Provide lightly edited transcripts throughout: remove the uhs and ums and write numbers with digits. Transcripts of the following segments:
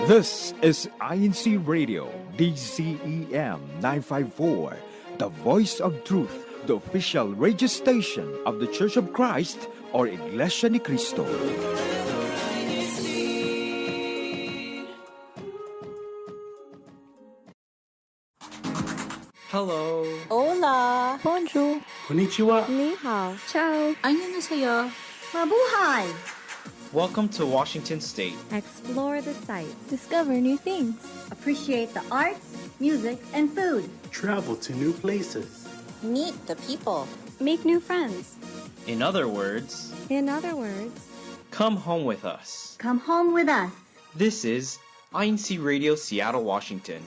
This is INCRadio, DCEM 954, the voice of truth, the official radio station of the Church of Christ or Iglesianicristo. Hello. Hola. Bonjour. Konnichiwa. Ni hao. Ciao. 안녕하세요. Mabuhay. Welcome to Washington State. Explore the sights. Discover new things. Appreciate the arts, music, and food. Travel to new places. Meet the people. Make new friends. In other words, come home with us. Come home with us. This is INC Radio Seattle, Washington.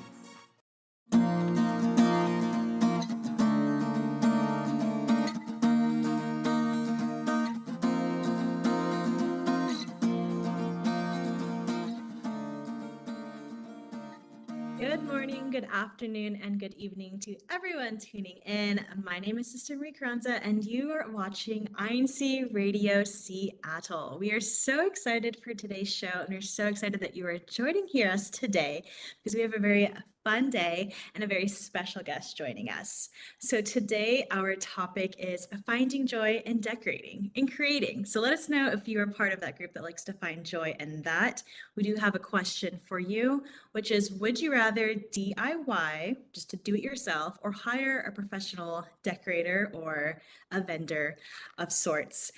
Good morning, good afternoon, and good evening to everyone tuning in. My name is Sister Marie Carranza, and you are watching INC Radio Seattle. We are so excited for today's show, and we're so excited that you are joining us today because we have a very fun day and a very special guest joining us. So today our topic is finding joy in decorating, in creating. So let us know if you are part of that group that likes to find joy in that. We do have a question for you, which is, would you rather DIY, just to do it yourself, or hire a professional decorator or a vendor of sorts?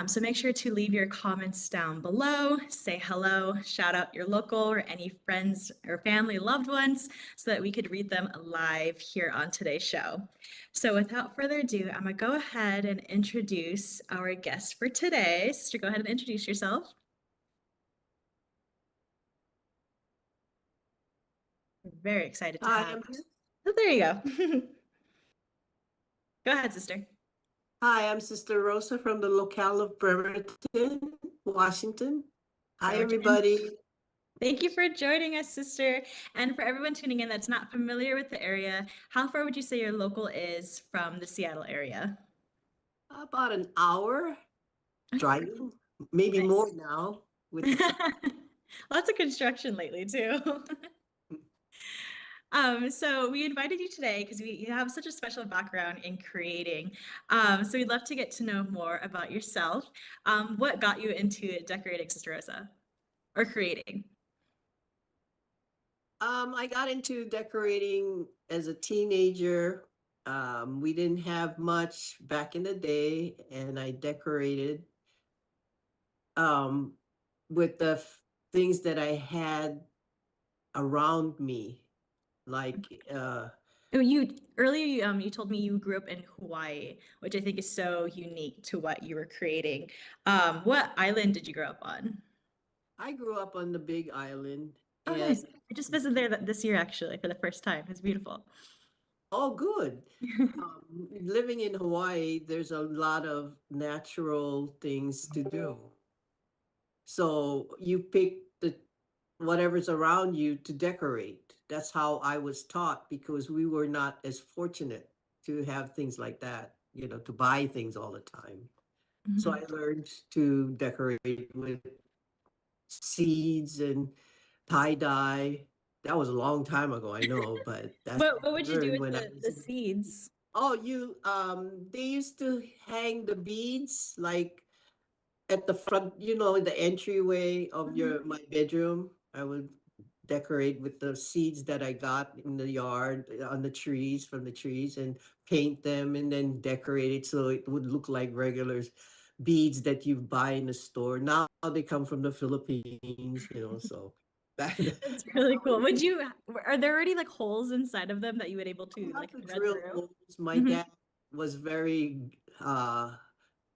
So make sure to leave your comments down below, say hello, shout out your local or any friends or family, loved ones, so that we could read them live here on today's show. So without further ado, I'm gonna go ahead and introduce our guest for today. Sister, go ahead and introduce yourself. We're very excited to have you. Oh, there you go. Go ahead, sister. Hi, I'm Sister Rosa from the locale of Bremerton, Washington. Hi, everybody. Thank you for joining us, sister. And for everyone tuning in that's not familiar with the area, how far would you say your local is from the Seattle area? About an hour driving, maybe Nice. more now. Lots of construction lately, too. So we invited you today because you have such a special background in creating. So we'd love to get to know more about yourself. What got you into decorating, Sister Rosa, or creating? I got into decorating as a teenager. We didn't have much back in the day, and I decorated with the things that I had around me. Like you earlier you told me you grew up in Hawaii, which I think is so unique to what you were creating. What island did you grow up on? I grew up on the Big Island. Oh, nice. I just visited there this year actually for the first time. It's beautiful. Oh, good. Living in Hawaii, there's a lot of natural things to do. So you pick whatever's around you to decorate. That's how I was taught, because we were not as fortunate to have things like that, to buy things all the time. Mm-hmm. So I learned to decorate with seeds and tie-dye. That was a long time ago, I know, but that's what would you do with the seeds? Oh, they used to hang the beads like at the front, the entryway of my bedroom. I would decorate with the seeds that I got in the yard on the trees, from the trees, and paint them and then decorate it so it would look like regular beads that you buy in the store. Now they come from the Philippines, so. That's really cool. Are there already like holes inside of them that you would able to like drill holes? My dad was very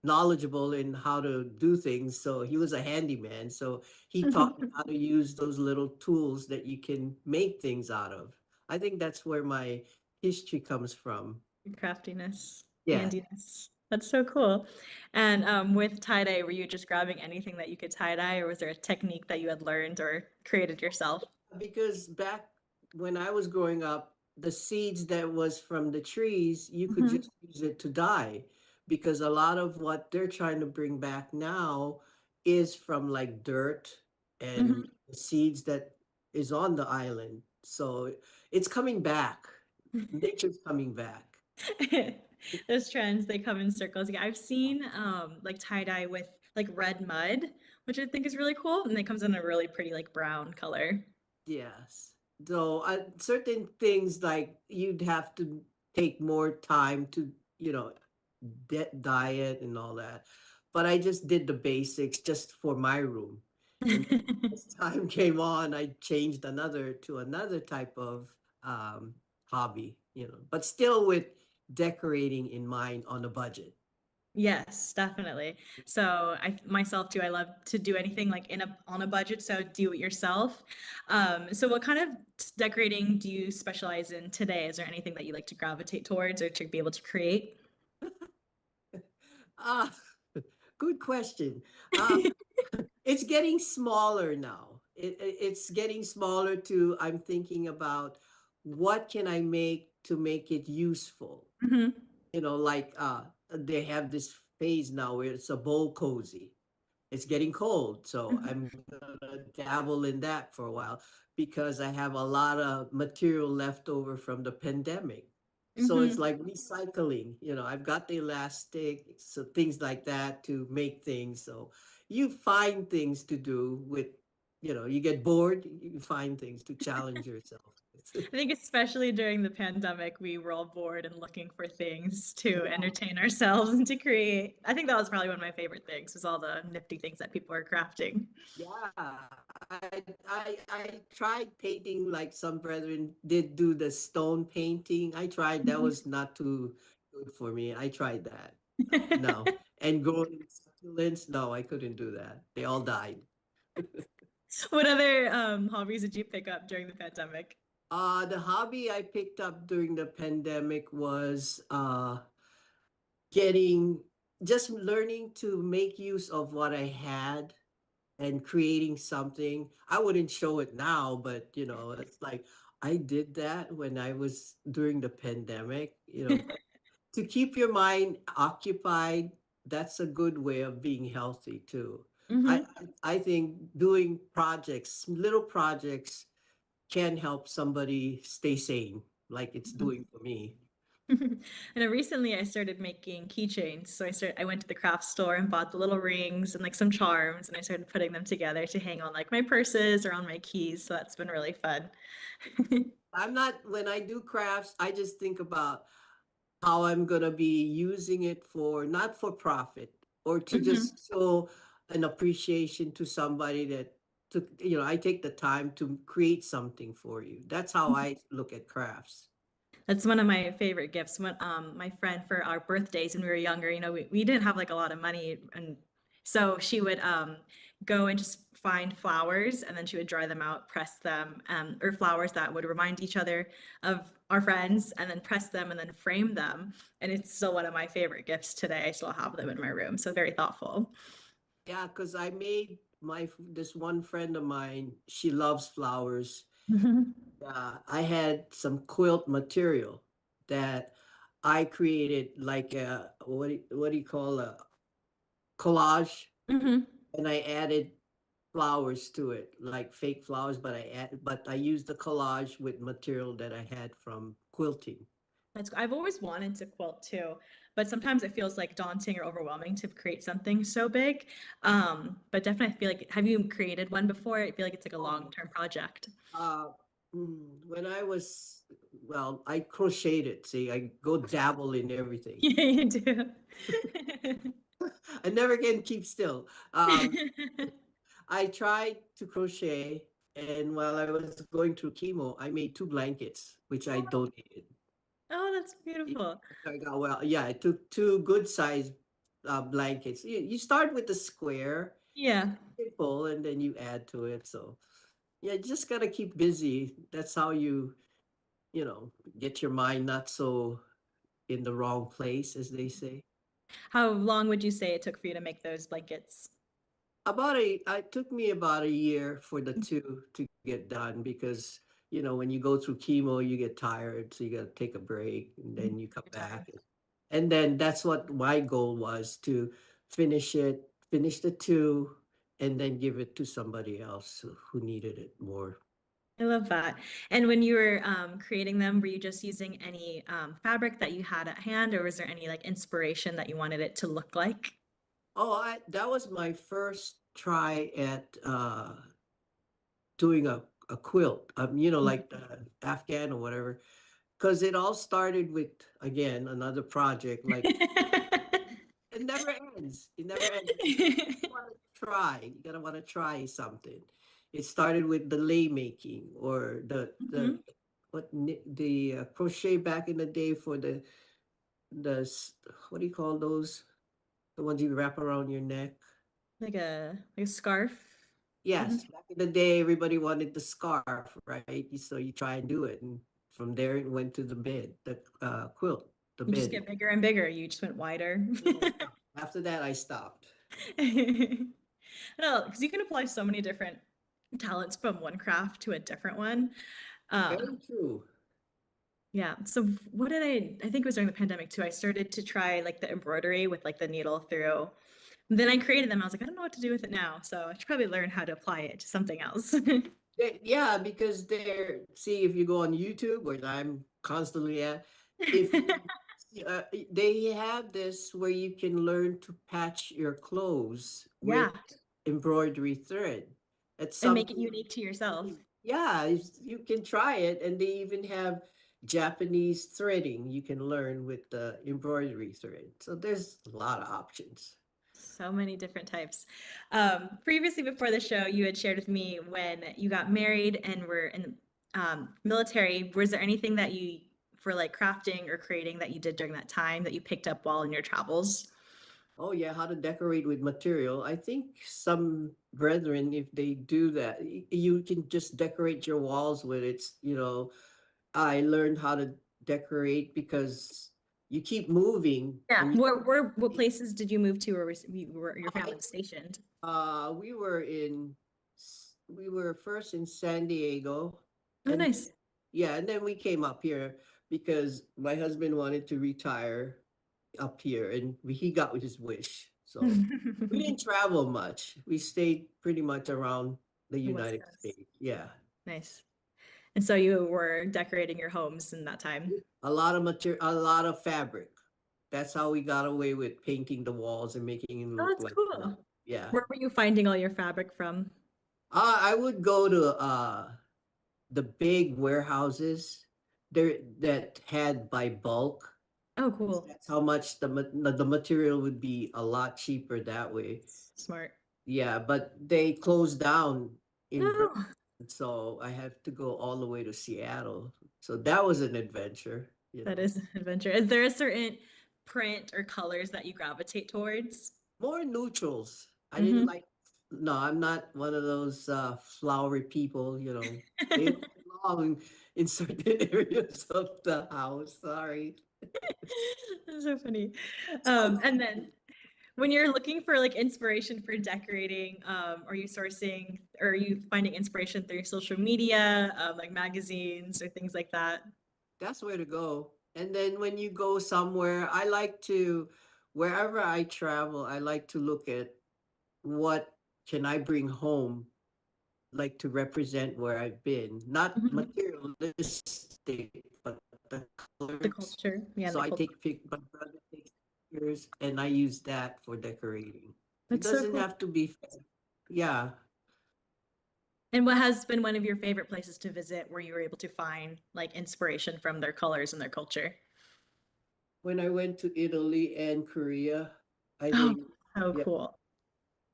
knowledgeable in how to do things, so he was a handyman, so he taught me how to use those little tools that you can make things out of. I think that's where my history comes from. Craftiness, handiness. That's so cool. And with tie-dye, were you just grabbing anything that you could tie-dye, or was there a technique that you had learned or created yourself? Because back when I was growing up, the seeds that was from the trees, you could just use it to dye. Because a lot of what they're trying to bring back now is from like dirt and the seeds that is on the island. So it's coming back. Nature's coming back. Those trends, they come in circles. Yeah, I've seen like tie-dye with like red mud, which I think is really cool, and it comes in a really pretty like brown color. Yes. So certain things like you'd have to take more time to, you know, diet and all that. But I just did the basics just for my room. And then as time came on, I changed another type of hobby, you know, but still with decorating in mind on a budget. Yes, definitely. So I myself too, I love to do anything like in a on a budget, so do it yourself. So what kind of decorating do you specialize in today? Is there anything that you like to gravitate towards or to be able to create? Ah, good question. It's getting smaller now. It's getting smaller to, I'm thinking about what can I make to make it useful. Hmm. You know, like they have this phase now where it's a bowl cozy. It's getting cold, so I'm gonna dabble in that for a while because I have a lot of material left over from the pandemic. So it's Hmm. like recycling, you know, I've got the elastic, so things like that to make things. So you find things to do with, you know, you get bored, you find things to challenge yourself. I think especially during the pandemic, we were all bored and looking for things to Yeah. entertain ourselves and to create. I think that was probably one of my favorite things was all the nifty things that people were crafting. Yeah, I tried painting like some brethren did do the stone painting. I tried, that was not too good for me. I tried that. No. And growing succulents, no, I couldn't do that. They all died. What other hobbies did you pick up during the pandemic? The hobby I picked up during the pandemic was getting just learning to make use of what I had and creating something. I wouldn't show it now, but you know, it's like I did that when I was during the pandemic, you know, to keep your mind occupied, that's a good way of being healthy too. I Hmm. I think doing projects, little projects can help somebody stay sane, like it's doing for me. And recently I started making keychains. So I went to the craft store and bought the little rings and like some charms and I started putting them together to hang on like my purses or on my keys. So that's been really fun. I'm not, when I do crafts, I just think about how I'm going to be using it for, not for profit, or to Hmm. just show an appreciation to somebody that took, you know, I take the time to create something for you. That's how I look at crafts. That's one of my favorite gifts. When my friend for our birthdays when we were younger, we didn't have like a lot of money, and so she would go and just find flowers, and then she would dry them out, press them, or flowers that would remind each other of our friends, and then press them and then frame them. And it's still one of my favorite gifts today. I still have them in my room, so very thoughtful. Yeah, because I made this one friend of mine, she loves flowers. I had some quilt material that I created like a, what do you call a collage, Hmm. and I added flowers to it, like fake flowers, but I used the collage with material that I had from quilting. I've always wanted to quilt too, but sometimes it feels like daunting or overwhelming to create something so big. But definitely I feel like, have you created one before? I feel like it's like a Oh, long-term project. uh, when I was, well, I crocheted. See, I go dabble in everything. Yeah, you do. I never can keep still. I tried to crochet, and while I was going through chemo, I made two blankets, which I donated. Oh, that's It beautiful. turned out well. Yeah, I took two good sized blankets. You start with the square, Yeah. simple, and then you add to it. So yeah, you just gotta keep busy. That's how you know, get your mind not so in the wrong place, as they say. How long would you say it took for you to make those blankets? It took me about a year for the two to get done because, you know, when you go through chemo, you get tired, so you got to take a break and then you come Your time. back. And then that's what my goal was, to finish the two, and then give it to somebody else who needed it more. I love that. And when you were creating them, were you just using any fabric that you had at hand, or was there any like inspiration that you wanted it to look like? Oh, that was my first try at doing a quilt. Like the Afghan or whatever. Because it all started with, again, another project. Like it never ends. It never ends. You want to try. You gotta want to try something. It started with the lei making or the Mhm. the crochet back in the day for what do you call those? The ones you wrap around your neck. Like a scarf. Mhm. Yes, back in the day, everybody wanted the scarf, right? So you try and do it, and from there it went to the bed, the quilt, the You just bed. get bigger and bigger. You just went wider. And I stopped. After that, I stopped. No, because you can apply so many different talents from one craft to a different one. Very true. Yeah. So what did I think it was during the pandemic too. I started to try like the embroidery with like the needle through. Then I created them. I was like, I don't know what to do with it now. So I should probably learn how to apply it to something else. Yeah, because see, if you go on YouTube, where I'm constantly at, if they have this where you can learn to patch your clothes with Yeah. embroidery thread. It's And make it something, unique to yourself. yeah, you can try it, and they even have Japanese threading you can learn with the embroidery thread. So there's a lot of options. So many different types. Previously, before the show, you had shared with me when you got married and were in military. Was there anything that you, for like crafting or creating, that you did during that time that you picked up while in your travels? Oh yeah, how to decorate with material. I think some brethren, if they do that, you can just decorate your walls with it. I learned how to decorate because you keep moving Yeah. and What places did you move to, or were your I family was stationed? we were first in San Diego, Oh, and nice. yeah, and then we came up here because my husband wanted to retire up here, and he got his wish. So we didn't travel much. We stayed pretty much around the The West United Coast. States. Yeah. Nice. And so you were decorating your homes in that time. A lot of material, a lot of fabric. That's how we got away with painting the walls and making it Oh, look that's like, cool. yeah. Where were you finding all your fabric from? I would go to the big warehouses there that had by bulk. Oh, cool. That's how much the material would be a lot cheaper that way. Smart. Yeah, but they closed down in Berkeley, Oh, so I have to go all the way to Seattle. So that was an adventure. that is an adventure. Is there a certain print or colors that you gravitate towards? More neutrals. I didn't Hmm. like, no, I'm not one of those flowery people. They belong in certain areas of the house. Sorry. That's so funny. And then when you're looking for like inspiration for decorating, are you sourcing or are you finding inspiration through social media, like magazines or things like that? That's where to go. And then when you go somewhere, wherever I travel, I like to look at what can I bring home, like to represent where I've been, not Mhm. materialistic, but the The colors. culture, yeah, and So the I culture. my brother takes pictures, and I use that for decorating. It That's so doesn't cool. have to be, yeah. And what has been one of your favorite places to visit where you were able to find like inspiration from their colors and their culture? When I went to Italy and Korea, I Oh, think, so yeah, cool.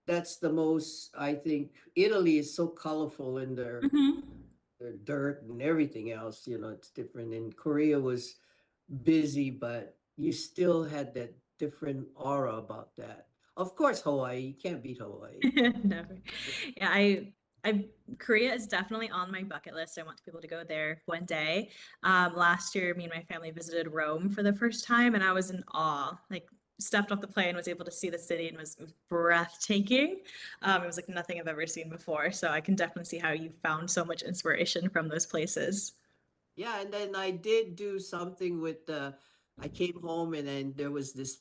that's the most, I think Italy is so colorful in Hmm. their dirt and everything else, it's different. And Korea was busy, but you still had that different aura about that. Of course, Hawaii, you can't beat Hawaii. No. Yeah, Korea is definitely on my bucket list. I want to be able to go there one day. Last year, me and my family visited Rome for the first time, and I was in awe. Like, stepped off the plane, was able to see the city, and it was breathtaking. It was like nothing I've ever seen before. So I can definitely see how you found so much inspiration from those places. Yeah, and then I did do something with I came home and then there was this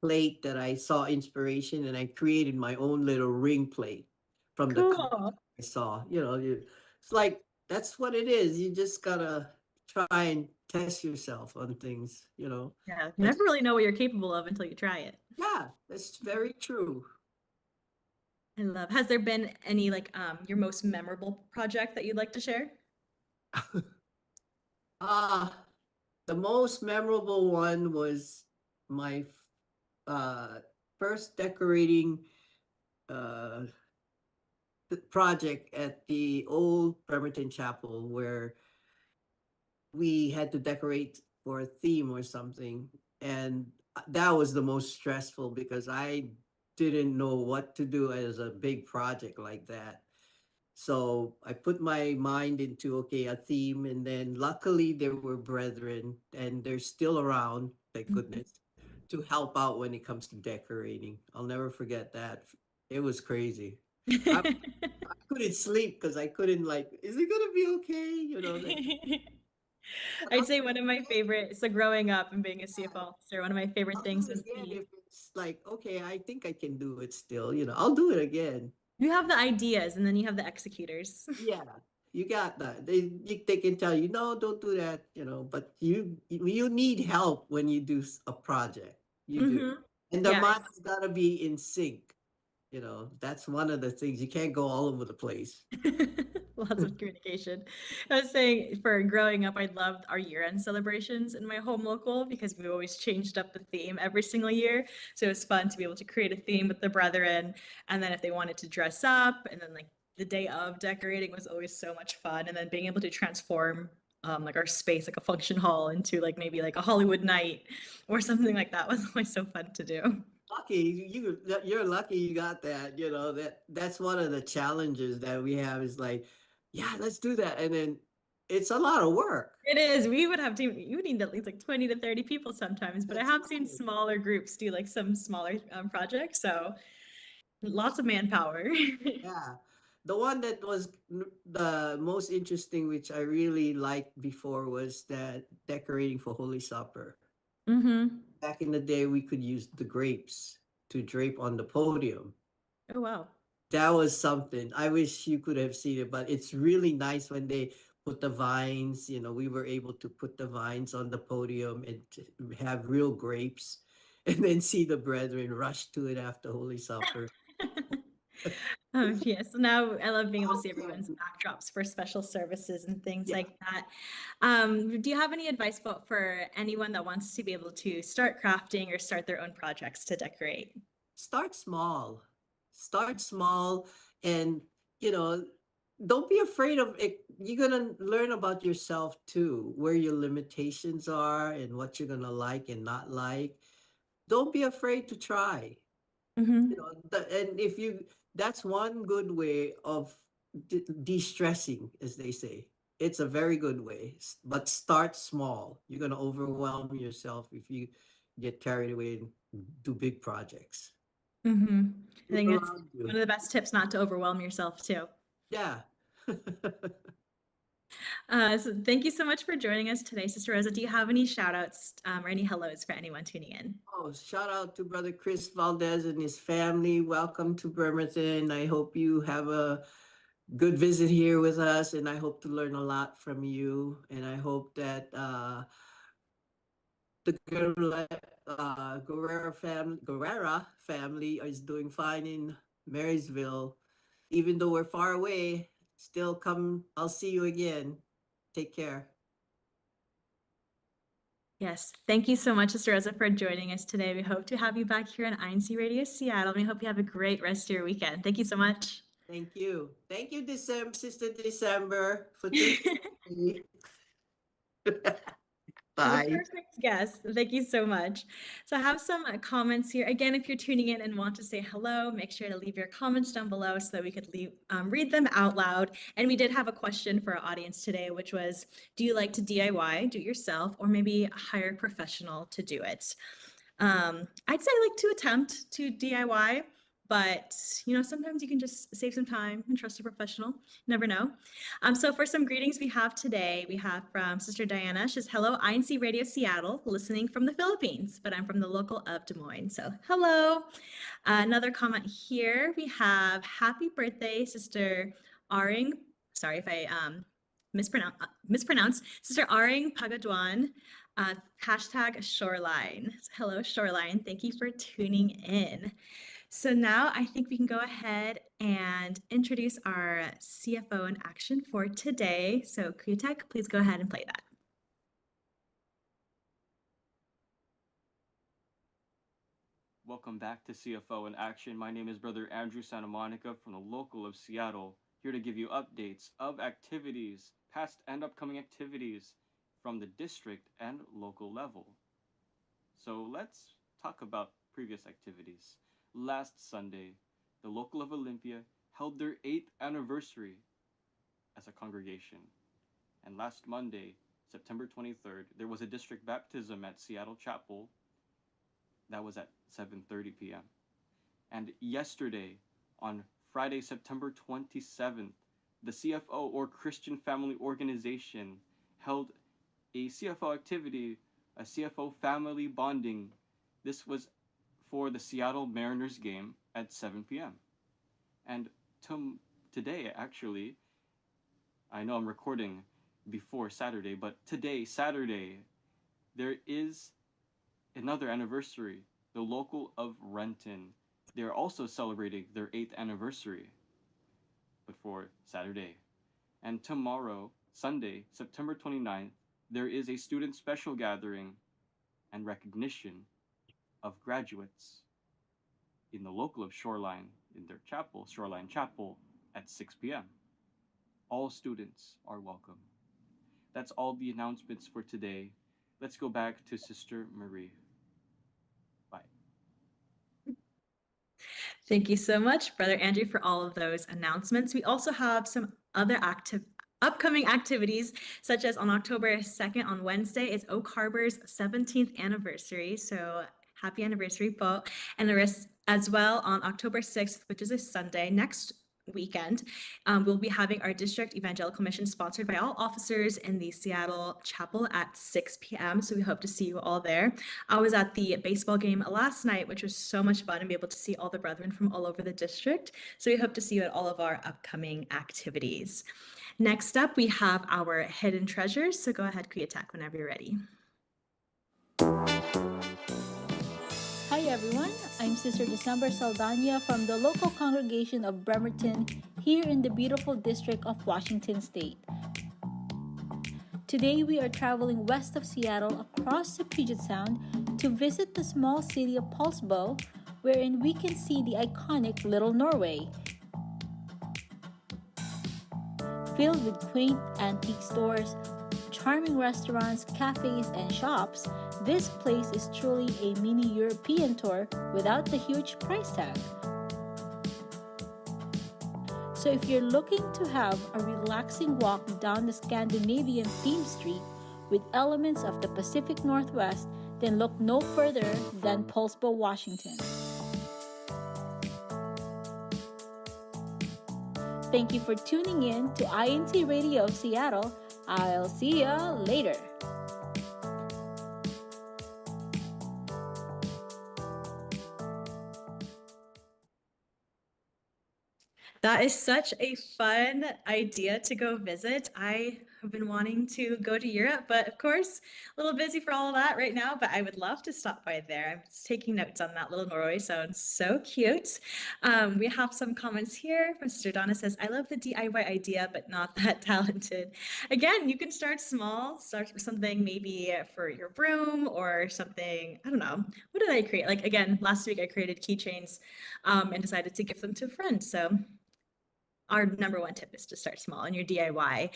plate that I saw inspiration and I created my own little ring plate from the colors Cool. I saw. It's like that's what it is. You just gotta try and test yourself on things, you know. Yeah, you never really know what you're capable of until you try it. Yeah, that's very true. I love. Has there been any like your most memorable project that you'd like to share? The most memorable one was my first decorating uh project at the old Bremerton Chapel, where we had to decorate for a theme or something. And that was the most stressful because I didn't know what to do as a big project like that. So I put my mind into, okay, a theme. And then luckily there were brethren and they're still around, thank goodness, to help out when it comes to decorating. I'll never forget that. It was crazy. I, I couldn't sleep because I couldn't, like, is it gonna be okay? You know, I'd say one of my favorite, so growing up and being a CFO officer, one of my favorite I'll do things it was again the if it's like, okay, I think I can do it still, you know, I'll do it again. you have the ideas and then you have the executors. Yeah, you got that. They can tell you, no, don't do that, you know, but you need help when you do a project. You do. Mm-hmm. And the Yes. mind's gotta be in sync. You know, that's one of the things. You can't go all over the place. Lots of communication. I was saying for growing up, I loved our year-end celebrations in my home local because we always changed up the theme every single year. So it was fun to be able to create a theme with the brethren. And then if they wanted to dress up, and then like the day of decorating was always so much fun. And then being able to transform like our space, like a function hall, into like maybe like a Hollywood night or something like that was always so fun to do. Lucky you're lucky you got that, you know, that's one of the challenges that we have is like, yeah, let's do that. And then it's a lot of work. It is. We would have to, you would need at least like 20 to 30 people sometimes, but I That's have seen right. smaller groups do like some smaller projects. So lots of manpower. Yeah. The one that was the most interesting, which I really liked before, was that decorating for Holy Supper. Mm-hmm. Back in the day, we could use the grapes to drape on the podium. Oh, wow. That was something. I wish you could have seen it, but it's really nice when they put the vines, you know, we were able to put the vines on the podium and have real grapes and then see the brethren rush to it after Holy Supper. Yes. So now I love being able to see Okay. everyone's backdrops for special services and things Yeah. like that. Do you have any advice for anyone that wants to be able to start crafting or start their own projects to decorate? Start small. Start small and, you know, don't be afraid of it. You're going to learn about yourself too, where your limitations are and what you're going to like and not like. Don't be afraid to try. Mm-hmm. You know, and if you, that's one good way of de-stressing, as they say. It's a very good way, but start small. You're going to overwhelm yourself if you get carried away and do big projects. Mm-hmm. I Look think that's around you. one of the best tips, not to overwhelm yourself too. Yeah. So thank you so much for joining us today, Sister Rosa. Do you have any shout outs or any hellos for anyone tuning in? Oh, shout out to Brother Chris Valdez and his family. Welcome to Bremerton. I hope you have a good visit here with us, and I hope to learn a lot from you. And I hope that the Guerrera family is doing fine in Marysville. Even though we're far away, still come. I'll see you again. Take care. Yes, thank you so much, Sister Rosa, for joining us today. We hope to have you back here on INCRadio Seattle. We hope you have a great rest of your weekend. Thank you so much. Thank you. Thank you, Sister December, for thinking of me. Bye. Perfect guest. Thank you so much. So I have some comments here. Again, if you're tuning in and want to say hello, make sure to leave your comments down below so that we could read them out loud. And we did have a question for our audience today, which was, do you like to DIY, do it yourself, or maybe hire a professional to do it? I'd say I like to attempt to DIY, but sometimes you can just save some time and trust a professional. You never know. So for some greetings we have today, we have from Sister Diana. She says, hello, INCRadio Seattle, listening from the Philippines, but I'm from the local of Des Moines. So hello. Another comment here, we have happy birthday, Sister Aring. Sorry if I mispronounced, Sister Aring Pagaduan, hashtag Shoreline. Hello, Shoreline. Thank you for tuning in. So now I think we can go ahead and introduce our CFO in action for today. So Kuyatek, please go ahead and play that. Welcome back to CFO in Action. My name is Brother Andrew Santa Monica from the local of Seattle, here to give you updates of activities, past and upcoming activities from the district and local level. So let's talk about previous activities. Last Sunday, the local of Olympia held their 8th anniversary as a congregation. And last Monday, September 23rd, there was a district baptism at Seattle Chapel. That was at 7:30 p.m. And yesterday, on Friday, September 27th, the CFO, or Christian Family Organization, held a CFO activity, a CFO family bonding. This was for the Seattle Mariners game at 7 p.m. And today, actually, I know I'm recording before Saturday, but today, Saturday, there is another anniversary. The local of Renton, they're also celebrating their 8th anniversary, but for Saturday. And tomorrow, Sunday, September 29th, there is a student special gathering and recognition of graduates in the local of Shoreline, in their chapel, Shoreline Chapel, at 6 p.m. All students are welcome. That's all the announcements for today. Let's go back to Sister Marie. Thank you so much, Brother Andrew, for all of those announcements. We also have some other upcoming activities, such as on October 2nd, on Wednesday, is Oak Harbor's 17th anniversary. So happy anniversary, po. And there is as well on October 6th, which is a Sunday, next weekend, we'll be having our district evangelical mission sponsored by all officers in the Seattle Chapel at 6 p.m. So we hope to see you all there. I was at the baseball game last night, which was so much fun, and be able to see all the brethren from all over the district. So we hope to see you at all of our upcoming activities. Next up, we have our hidden treasures. So go ahead, Kuyatek, whenever you're ready. Hi everyone, I'm Sister December Saldana from the local congregation of Bremerton here in the beautiful district of Washington State. Today we are traveling west of Seattle across the Puget Sound to visit the small city of Poulsbo, wherein we can see the iconic Little Norway. Filled with quaint antique stores, charming restaurants, cafes, and shops, this place is truly a mini European tour without the huge price tag. So if you're looking to have a relaxing walk down the Scandinavian themed street with elements of the Pacific Northwest, then look no further than Poulsbo, Washington. Thank you for tuning in to INCRadio of Seattle. I'll see ya later. That is such a fun idea to go visit. I have been wanting to go to Europe, but of course, a little busy for all of that right now, but I would love to stop by there. I'm just taking notes on that. Little Norway sounds so cute. We have some comments here. Mr. Donna says, I love the DIY idea, but not that talented. Again, you can start small, start with something maybe for your room or something, I don't know. What did I create? Like, again, last week I created keychains and decided to give them to a friend. So our number one tip is to start small in your DIY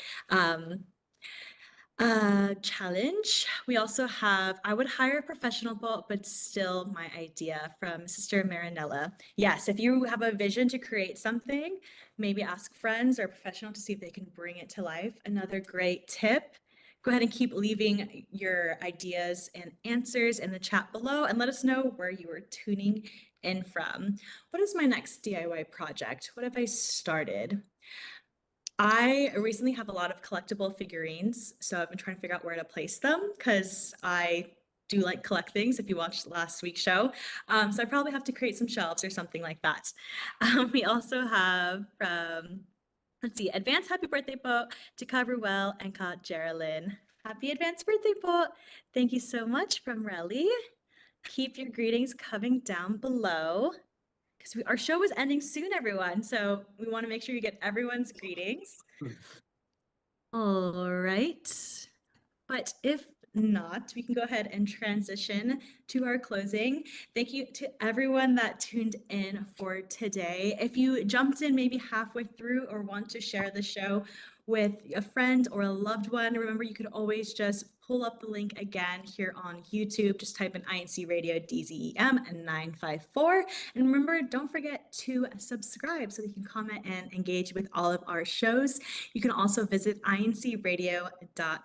challenge. We also have, I would hire a professional, but still my idea, from Sister Marinella. Yes, if you have a vision to create something, maybe ask friends or a professional to see if they can bring it to life. Another great tip, go ahead and keep leaving your ideas and answers in the chat below, and let us know where you are tuning in from. What is my next DIY project? What have I started? I recently have a lot of collectible figurines, so I've been trying to figure out where to place them because I do like collect things, if you watched last week's show. So I probably have to create some shelves or something like that. We also have from Let's see, advance happy birthday po to Ka Ruel and Ka Geraldine. Happy advance birthday po. Thank you so much from Relly. Keep your greetings coming down below because our show is ending soon, everyone. So we want to make sure you get everyone's greetings. All right. But if not, we can go ahead and transition to our closing. Thank you to everyone that tuned in for today. If you jumped in maybe halfway through or want to share the show with a friend or a loved one, remember you could always just pull up the link again here on YouTube. Just type in INC Radio DZEM and 954. And remember, don't forget to subscribe so that you can comment and engage with all of our shows. You can also visit incradio.org.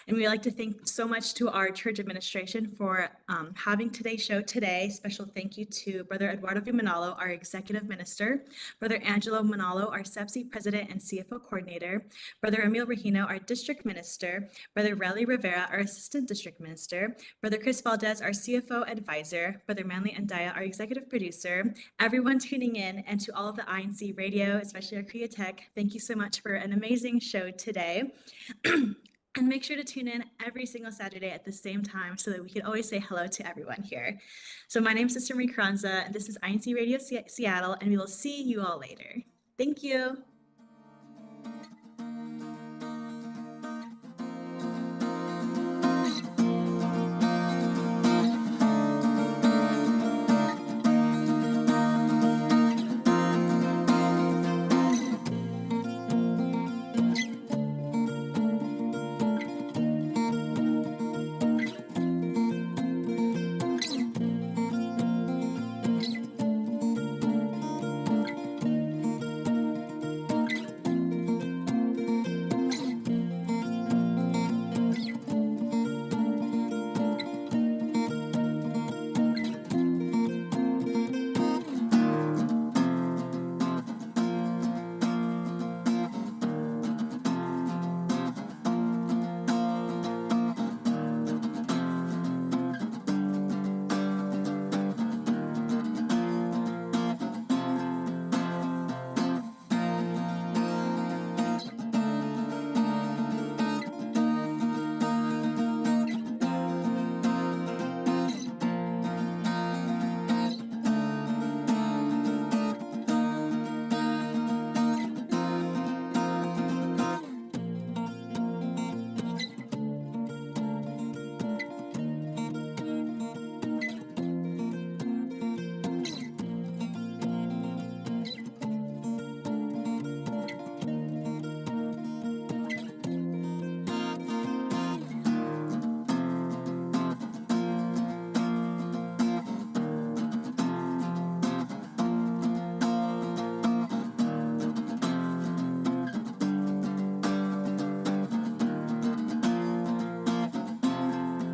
And we'd like to thank so much to our church administration for having today's show today. Special thank you to Brother Eduardo V. Manalo, our executive minister, Brother Angelo Manalo, our SEPSI president and CFO coordinator, Brother Emil Regino, our district minister, Brother Relly Rivera, our assistant district minister, Brother Chris Valdez, our CFO advisor, Brother Manly Andaya, our executive producer, everyone tuning in, and to all of the INC Radio, especially our Korea Tech, thank you so much for an amazing show today. And make sure to tune in every single Saturday at the same time so that we can always say hello to everyone here. So my name is Sister Marie Carranza, and this is INC Radio Seattle, and we will see you all later. Thank you.